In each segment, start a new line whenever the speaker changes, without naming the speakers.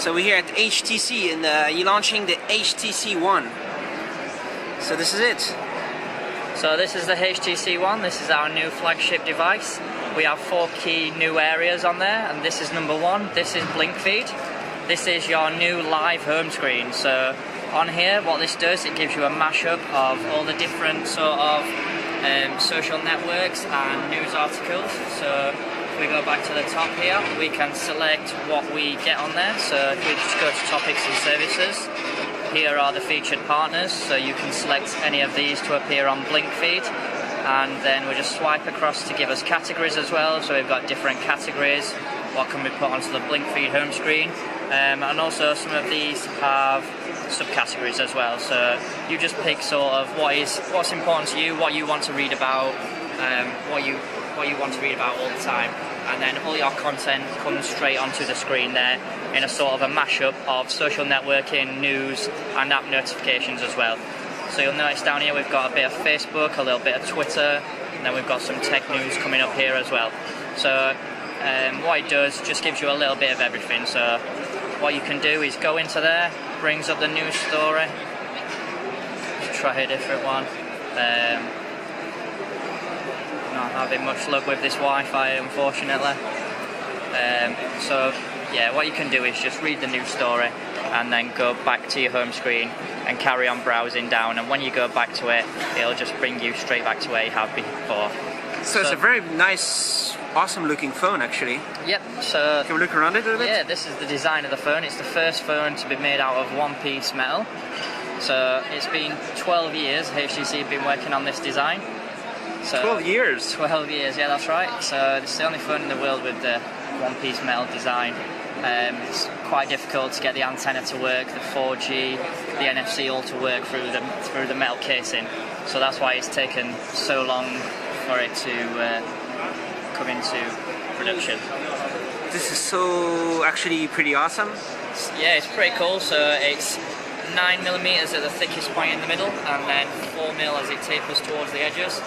So we're here at HTC and you're launching the HTC One. So this is it.
So this is the HTC One. This is our new flagship device. We have 4 key new areas on there, and this is number 1. This is BlinkFeed. This is your new live home screen. So on here, what this does, it gives you a mashup of all the different sort of social networks and news articles. So if we go back to the top here, we can select what we get on there. So if we just go to topics and services, here are the featured partners, so you can select any of these to appear on BlinkFeed, and then we just swipe across to give us categories as well. So we've got different categories, what can we put onto the BlinkFeed home screen, and also some of these have subcategories as well. So you just pick sort of what's important to you, what you want to read about, what you want to read about all the time, and then all your content comes straight onto the screen there in a sort of a mashup of social networking, news and app notifications as well. So you'll notice down here we've got a bit of Facebook, a little bit of Twitter, and then we've got some tech news coming up here as well. So what it does, just gives you a little bit of everything. So what you can do is go into there, brings up the news story. Let's try a different one. Not having much luck with this Wi-Fi, unfortunately. So yeah, what you can do is just read the news story and then go back to your home screen and carry on browsing down, and when you go back to it, it'll just bring you straight back to where you have been before.
So it's a very nice, awesome looking phone actually.
Yep, so
can we look around it a little bit?
Yeah, this is the design of the phone. It's the first phone to be made out of one-piece metal. So it's been 12 years HTC have been working on this design. So
12 years?
12 years, yeah, that's right. So it's the only phone in the world with the one-piece metal design. It's quite difficult to get the antenna to work, the 4G, the NFC all to work through the metal casing. So that's why it's taken so long for it to come into production.
This is so actually pretty awesome.
Yeah, it's pretty cool. So it's 9mm at the thickest point in the middle, and then 4mm as it tapers towards the edges.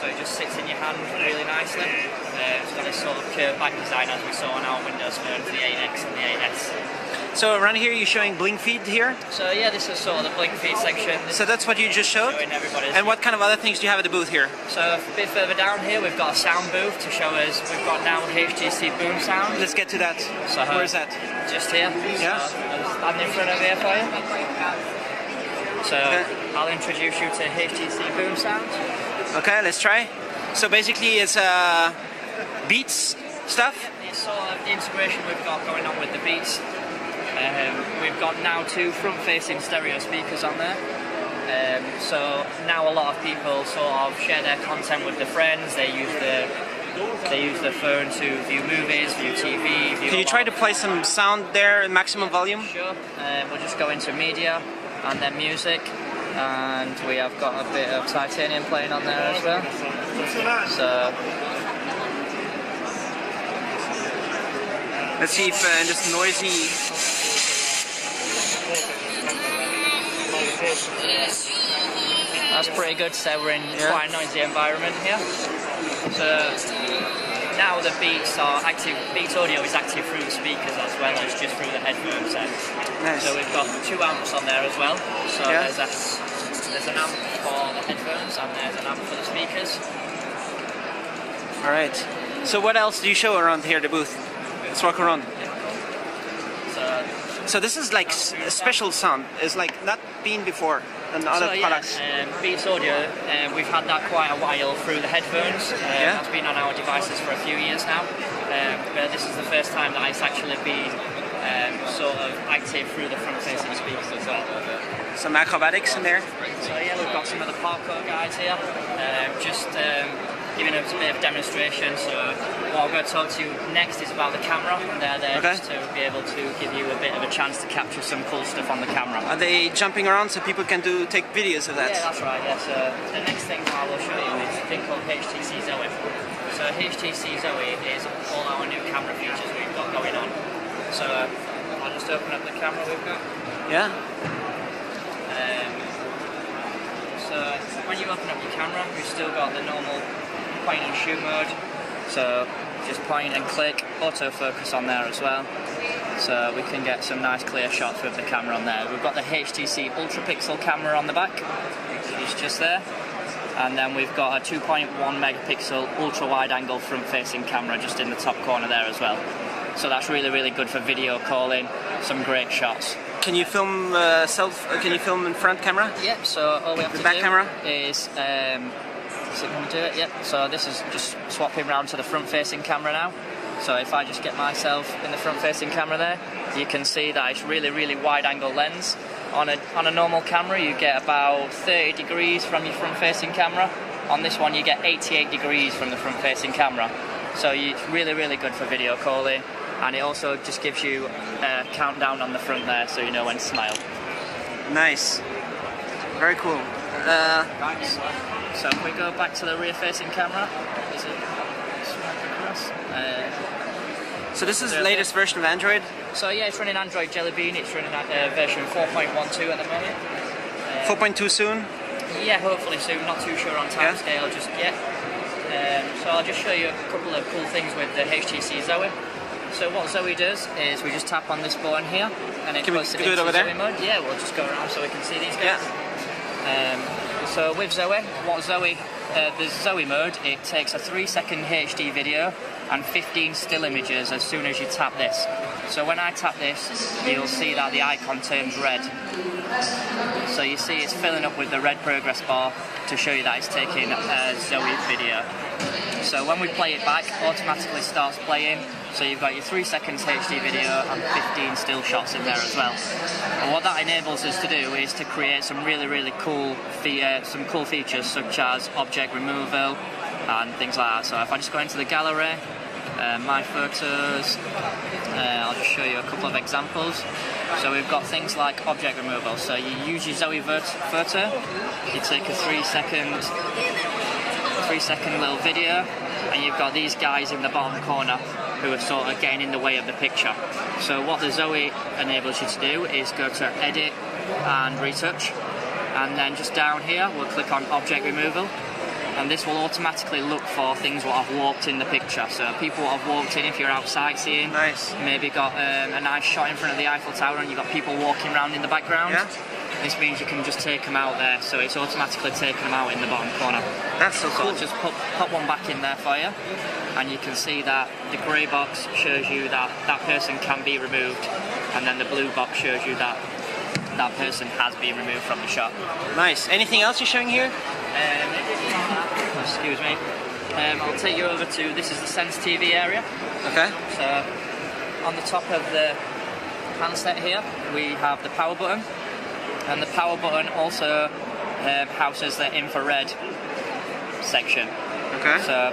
So it just sits in your hand really nicely. It's got this sort of curved back design as we saw on our Windows phones, the 8X and the 8S.
So around here you're showing BlinkFeed here?
So yeah, this is sort of the BlinkFeed section.
So that's what you just showed? And what kind of other things do you have at the booth here? So
a bit further down here we've got a sound booth to show us, we've got now HTC Boom Sound.
Let's get to that.
So
where is that?
Just here.
Yeah.
So I'll stand in front of here for you. So I'll introduce you to HTC Boom Sound.
Okay, let's try. So basically it's Beats stuff?
Yeah, it's sort of the integration we've got going on with the Beats. We've got now 2 front-facing stereo speakers on there. So now a lot of people sort of share their content with their friends. They use the phone to view movies, view TV.
Can you try to play some sound there at maximum volume?
Sure. We'll just go into media and then music. And we have got a bit of Titanium playing on there as well. So
let's see if in this noisy.
That's pretty good. So we're in quite a noisy environment here. So now the Beats are active. Beats audio is active through the speakers as well as just through the headphones.
Nice.
So we've got 2 amps on there as well. So there's an amp for the headphones and there's an amp for the speakers.
Alright. So what else do you show around here, the booth? Let's walk around. So this is like a special sound. It's like not been before in other products.
Beats audio, we've had that quite a while through the headphones. That's been on our devices for a few years now. But this is the first time that it's actually been sort of active through the front-facing speakers as well.
Some acrobatics in there.
So yeah, we've got some of the parkour guys here, just giving us a bit of demonstration. So what I'm going to talk to you next is about the camera, and they're there just to be able to give you a bit of a chance to capture some cool stuff on the camera.
Are they jumping around so people can take videos of that?
Yeah, that's right. Yeah. So the next thing I will show you is a thing called HTC Zoe. So HTC Zoe is all our new camera features we've got going on. So I'll just open up the camera we've got.
Yeah.
So when you open up your camera, we've still got the normal point and shoot mode. So just point and click, autofocus on there as well. so we can get some nice clear shots with the camera on there. We've got the HTC Ultra Pixel camera on the back, it's just there. And then we've got a 2.1 megapixel ultra wide angle front facing camera just in the top corner there as well. So that's really, really good for video calling, some great shots.
Can you film can you film in front camera?
Yep, so all we have to
back
do
camera?
is it going to do it? Yep, so this is just swapping around to the front facing camera now. So if I just get myself in the front facing camera there, you can see that it's really, really wide angle lens. On a normal camera you get about 30 degrees from your front facing camera. On this one you get 88 degrees from the front facing camera. So it's really, really good for video calling, and it also just gives you a countdown on the front there so you know when to smile.
Nice. Very cool.
So if we go back to the rear facing camera, is it swipe across?
So this is the latest version of Android?
So yeah, it's running Android Jelly Bean, it's running version 4.12 at the moment.
4.2 soon?
Yeah, hopefully soon, not too sure on time scale just yet. So I'll just show you a couple of cool things with the HTC Zoe. So what Zoe does is we just tap on this button here and it puts it into Zoe mode. Yeah, we'll just go around so we can see these guys. Yeah. So with Zoe, the Zoe mode, it takes a 3-second HD video and 15 still images as soon as you tap this. So when I tap this, you'll see that the icon turns red. So you see it's filling up with the red progress bar to show you that it's taking a Zoe video. So when we play it back, automatically starts playing. So you've got your 3 seconds HD video and 15 still shots in there as well. And what that enables us to do is to create some really, really cool features such as object removal and things like that. So if I just go into the gallery, my photos, I'll just show you a couple of examples. So we've got things like object removal. So you use your Zoe photo, you take a 3 second little video, and you've got these guys in the bottom corner who are sort of getting in the way of the picture. So what the Zoe enables you to do is go to edit and retouch, and then just down here we'll click on object removal, and this will automatically look for things that have walked in the picture. So people that have walked in, if you're out sightseeing, maybe got a nice shot in front of the Eiffel Tower and you've got people walking around in the background. This means you can just take them out there, so it's automatically taking them out in the bottom corner.
That's so cool.
So I'll just pop one back in there for you, and you can see that the grey box shows you that that person can be removed, and then the blue box shows you that that person has been removed from the shot.
Nice. Anything else you're showing here?
Excuse me. I'll take you over to, this is the Sense TV area.
Okay.
So on the top of the handset here, we have the power button. And the power button also houses the infrared section.
Okay.
So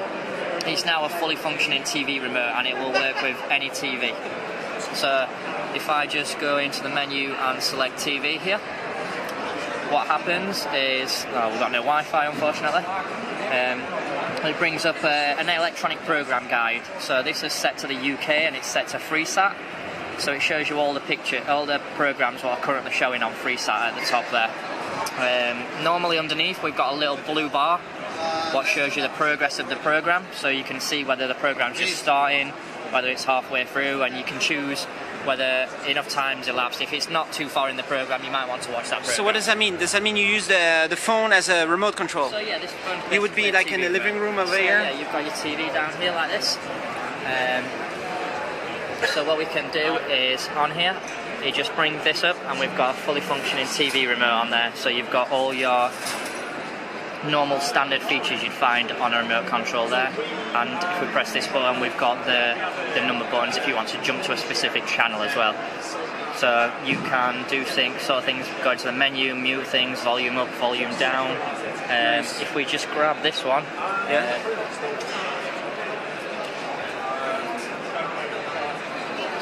it's now a fully functioning TV remote, and it will work with any TV. So if I just go into the menu and select TV here, what happens is, we've got no Wi-Fi unfortunately. It brings up an electronic program guide. So this is set to the UK and it's set to FreeSat. So it shows you all the programs that are currently showing on FreeSat at the top there. Normally underneath we've got a little blue bar what shows you the progress of the program, so you can see whether the program's just starting, whether it's halfway through, and you can choose whether enough time's elapsed. If it's not too far in the program, you might want to watch that program.
So what does that mean? Does that mean you use the phone as a remote control?
So yeah, this phone.
You would be like in the living room over here?
Yeah, you've got your TV down here like this. So what we can do is, on here, you just bring this up and we've got a fully functioning TV remote on there. So you've got all your normal standard features you'd find on a remote control there. And if we press this button, we've got the number buttons if you want to jump to a specific channel as well. So you can do things, go to the menu, mute things, volume up, volume down. If we just grab this one,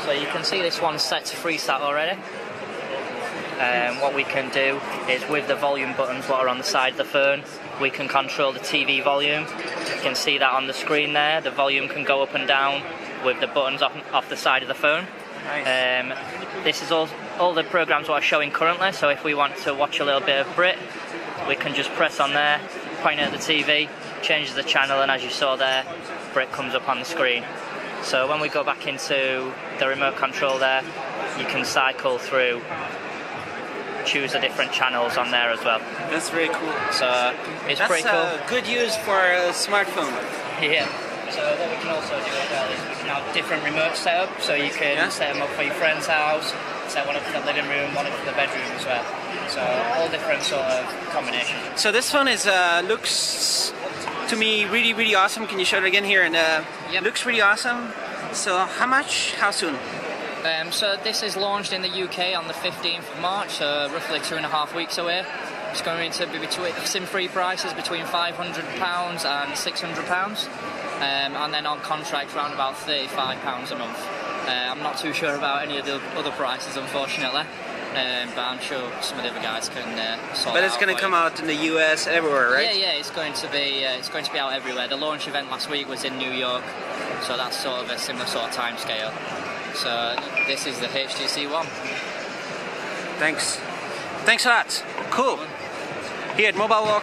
so you can see this one's set to FreeSat already. What we can do is, with the volume buttons that are on the side of the phone, we can control the TV volume. You can see that on the screen there. The volume can go up and down with the buttons off the side of the phone.
Nice.
This is all the programs that are showing currently, so if we want to watch a little bit of Brit, we can just press on there, point at the TV, changes the channel, and as you saw there, Brit comes up on the screen. So when we go back into the remote control there, you can cycle through, choose the different channels on there as well.
That's very cool.
So it's pretty cool.
That's good use for a smartphone.
Yeah. So what we can also do as well is we can have different remote setup. So you can set them up for your friend's house, set one up for the living room, one up for the bedroom as well. So all different sort of combinations.
So this phone is looks to me really awesome. Can you show it again here? And looks really awesome. So how much? How soon?
So this is launched in the UK on the 15th of March, so roughly 2.5 weeks away. It's going to be between SIM-free prices between £500 and £600, and then on contract around about £35 a month. I'm not too sure about any of the other prices, unfortunately, but I'm sure some of the other guys can sort
But
it
it's
out
going to
for
come
you.
out in the US everywhere, right?
Yeah, it's going to be out everywhere. The launch event last week was in New York, so that's sort of a similar sort of time scale. So this is the HTC One.
Thanks a lot. Cool. Here at Mobile Walk.